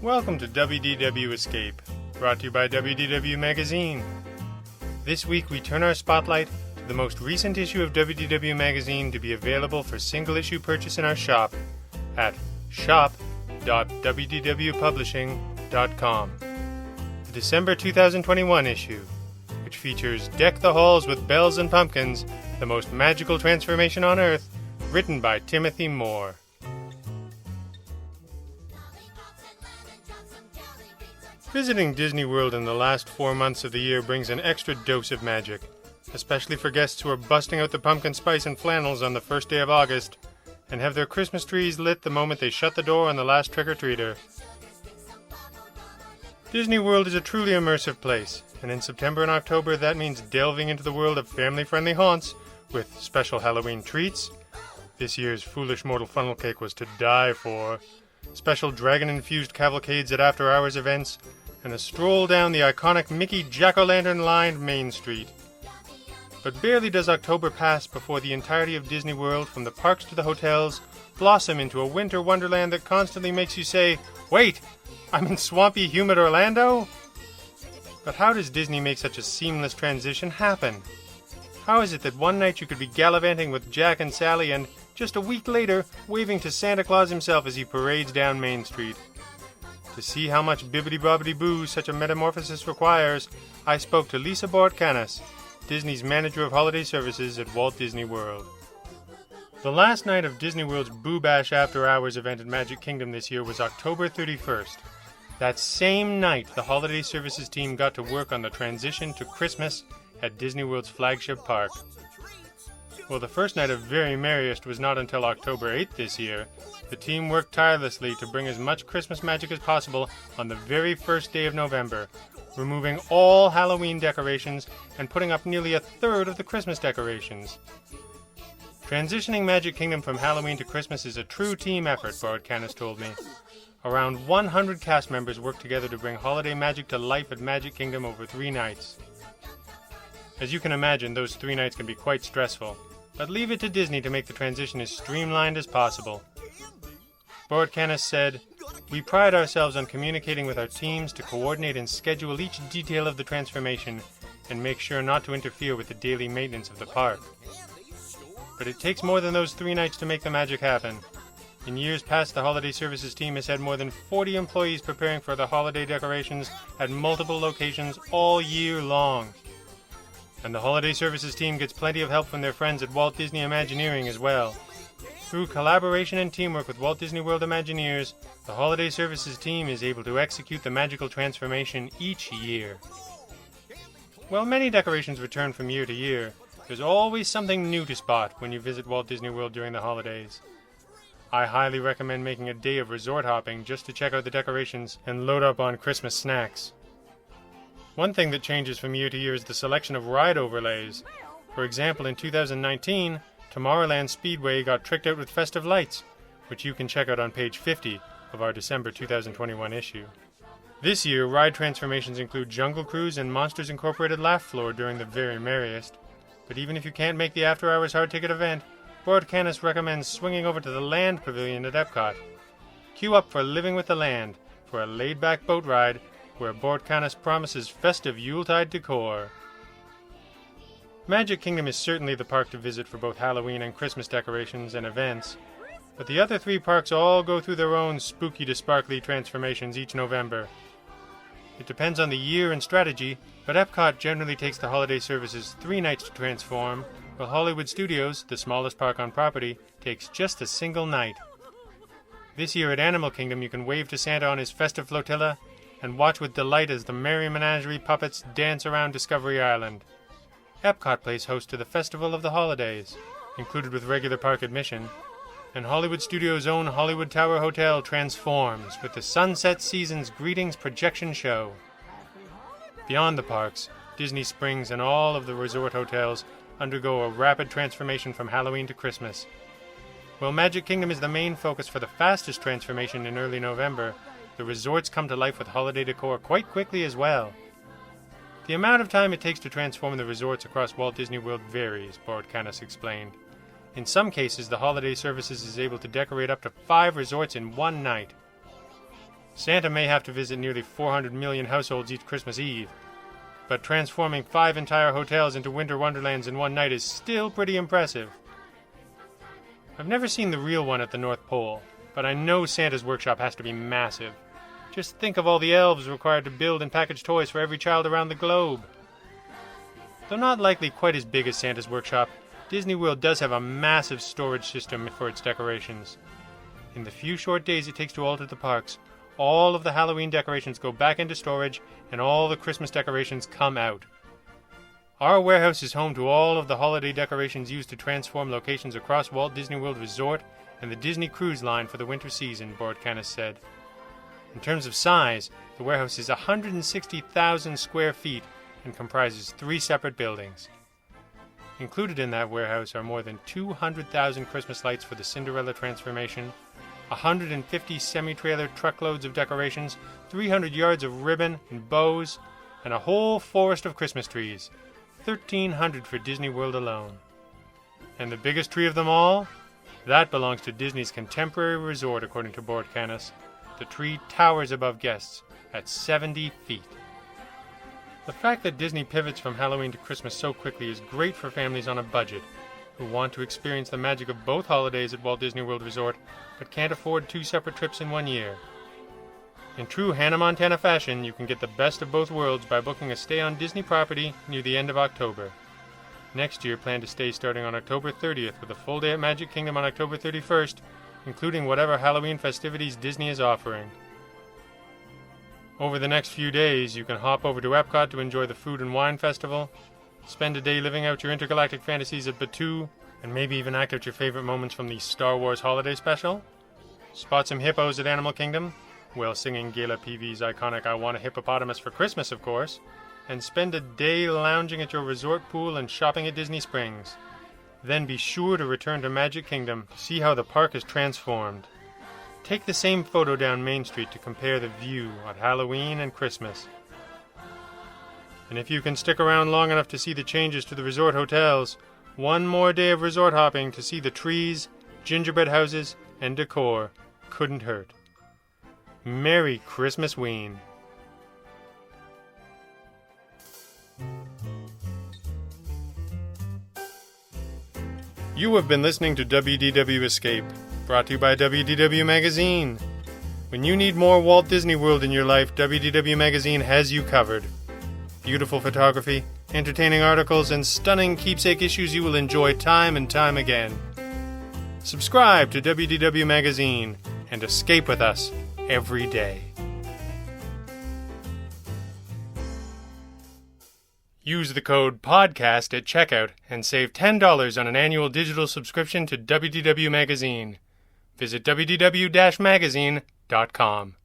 Welcome to WDW Escape, brought to you by WDW Magazine. This week we turn our spotlight to the most recent issue of WDW Magazine to be available for single-issue purchase in our shop at shop.wdwpublishing.com. The December 2021 issue, which features Deck the Halls with Bells and Pumpkins, the most magical transformation on Earth, written by Timothy Moore. Visiting Disney World in the last 4 months of the year brings an extra dose of magic, especially for guests who are busting out the pumpkin spice and flannels on the first day of August and have their Christmas trees lit the moment they shut the door on the last trick-or-treater. Disney World is a truly immersive place, and in September and October that means delving into the world of family-friendly haunts with special Halloween treats. This year's Foolish Mortal Funnel Cake was to die for. Special dragon-infused cavalcades at after-hours events, and a stroll down the iconic Mickey jack-o'-lantern-lined Main Street. But barely does October pass before the entirety of Disney World, from the parks to the hotels, blossom into a winter wonderland that constantly makes you say, "Wait, I'm in swampy, humid Orlando?" But how does Disney make such a seamless transition happen? How is it that one night you could be gallivanting with Jack and Sally and, just a week later, waving to Santa Claus himself as he parades down Main Street? To see how much bibbidi-bobbidi-boo such a metamorphosis requires, I spoke to Lisa Bortkanis, Disney's manager of holiday services at Walt Disney World. The last night of Disney World's Boo Bash After Hours event at Magic Kingdom this year was October 31st. That same night, the holiday services team got to work on the transition to Christmas at Disney World's flagship park. Well, the first night of Very Merriest was not until October 8th this year. The team worked tirelessly to bring as much Christmas magic as possible on the very first day of November, removing all Halloween decorations and putting up nearly a third of the Christmas decorations. Transitioning Magic Kingdom from Halloween to Christmas is a true team effort, Bortkanis told me. Around 100 cast members worked together to bring holiday magic to life at Magic Kingdom over 3 nights. As you can imagine, those 3 nights can be quite stressful, but leave it to Disney to make the transition as streamlined as possible. Bortkanis said, "We pride ourselves on communicating with our teams to coordinate and schedule each detail of the transformation and make sure not to interfere with the daily maintenance of the park. But it takes more than those 3 nights to make the magic happen. In years past, the holiday services team has had more than 40 employees preparing for the holiday decorations at multiple locations all year long. And the holiday services team gets plenty of help from their friends at Walt Disney Imagineering as well. Through collaboration and teamwork with Walt Disney World Imagineers, the holiday services team is able to execute the magical transformation each year." While many decorations return from year to year, there's always something new to spot when you visit Walt Disney World during the holidays. I highly recommend making a day of resort hopping just to check out the decorations and load up on Christmas snacks. One thing that changes from year to year is the selection of ride overlays. For example, in 2019, Tomorrowland Speedway got tricked out with festive lights, which you can check out on page 50 of our December 2021 issue. This year, ride transformations include Jungle Cruise and Monsters Incorporated Laugh Floor during the Very Merriest. But even if you can't make the after-hours hard-ticket event, Bortkanis recommends swinging over to the Land Pavilion at Epcot. Queue up for Living with the Land for a laid-back boat ride where Bortkanis promises festive Yuletide decor. Magic Kingdom is certainly the park to visit for both Halloween and Christmas decorations and events, but the other 3 parks all go through their own spooky to sparkly transformations each November. It depends on the year and strategy, but Epcot generally takes the holiday services 3 nights to transform, while Hollywood Studios, the smallest park on property, takes just a single night. This year at Animal Kingdom you can wave to Santa on his festive flotilla and watch with delight as the Merry Menagerie puppets dance around Discovery Island. Epcot plays host to the Festival of the Holidays, included with regular park admission, and Hollywood Studios' own Hollywood Tower Hotel transforms with the Sunset Seasons Greetings projection show. Beyond the parks, Disney Springs and all of the resort hotels undergo a rapid transformation from Halloween to Christmas. While Magic Kingdom is the main focus for the fastest transformation in early November, the resorts come to life with holiday decor quite quickly as well. The amount of time it takes to transform the resorts across Walt Disney World varies, Bortkanis explained. In some cases, the holiday services is able to decorate up to 5 resorts in one night. Santa may have to visit nearly 400 million households each Christmas Eve, but transforming 5 entire hotels into winter wonderlands in one night is still pretty impressive. I've never seen the real one at the North Pole, but I know Santa's workshop has to be massive. Just think of all the elves required to build and package toys for every child around the globe. Though not likely quite as big as Santa's workshop, Disney World does have a massive storage system for its decorations. In the few short days it takes to alter the parks, all of the Halloween decorations go back into storage and all the Christmas decorations come out. Our warehouse is home to all of the holiday decorations used to transform locations across Walt Disney World Resort and the Disney Cruise Line for the winter season, Board Canis said. In terms of size, the warehouse is 160,000 square feet and comprises 3 separate buildings. Included in that warehouse are more than 200,000 Christmas lights for the Cinderella transformation, 150 semi-trailer truckloads of decorations, 300 yards of ribbon and bows, and a whole forest of Christmas trees, 1,300 for Disney World alone. And the biggest tree of them all? That belongs to Disney's Contemporary Resort, according to Board Canis. The tree towers above guests at 70 feet. The fact that Disney pivots from Halloween to Christmas so quickly is great for families on a budget who want to experience the magic of both holidays at Walt Disney World Resort but can't afford 2 separate trips in one year. In true Hannah Montana fashion, you can get the best of both worlds by booking a stay on Disney property near the end of October. Next year, plan to stay starting on October 30th with a full day at Magic Kingdom on October 31st, including whatever Halloween festivities Disney is offering. Over the next few days, you can hop over to Epcot to enjoy the Food and Wine Festival, spend a day living out your intergalactic fantasies at Batuu, and maybe even act out your favorite moments from the Star Wars Holiday Special, spot some hippos at Animal Kingdom, while singing Gala Peavy's iconic I Want a Hippopotamus for Christmas, of course, and spend a day lounging at your resort pool and shopping at Disney Springs. Then be sure to return to Magic Kingdom to see how the park is transformed. Take the same photo down Main Street to compare the view on Halloween and Christmas. And if you can stick around long enough to see the changes to the resort hotels, one more day of resort hopping to see the trees, gingerbread houses, and decor couldn't hurt. Merry Christmas Ween! You have been listening to WDW Escape, brought to you by WDW Magazine. When you need more Walt Disney World in your life, WDW Magazine has you covered. Beautiful photography, entertaining articles, and stunning keepsake issues you will enjoy time and time again. Subscribe to WDW Magazine and escape with us every day. Use the code PODCAST at checkout and save $10 on an annual digital subscription to WDW Magazine. Visit wdw-magazine.com.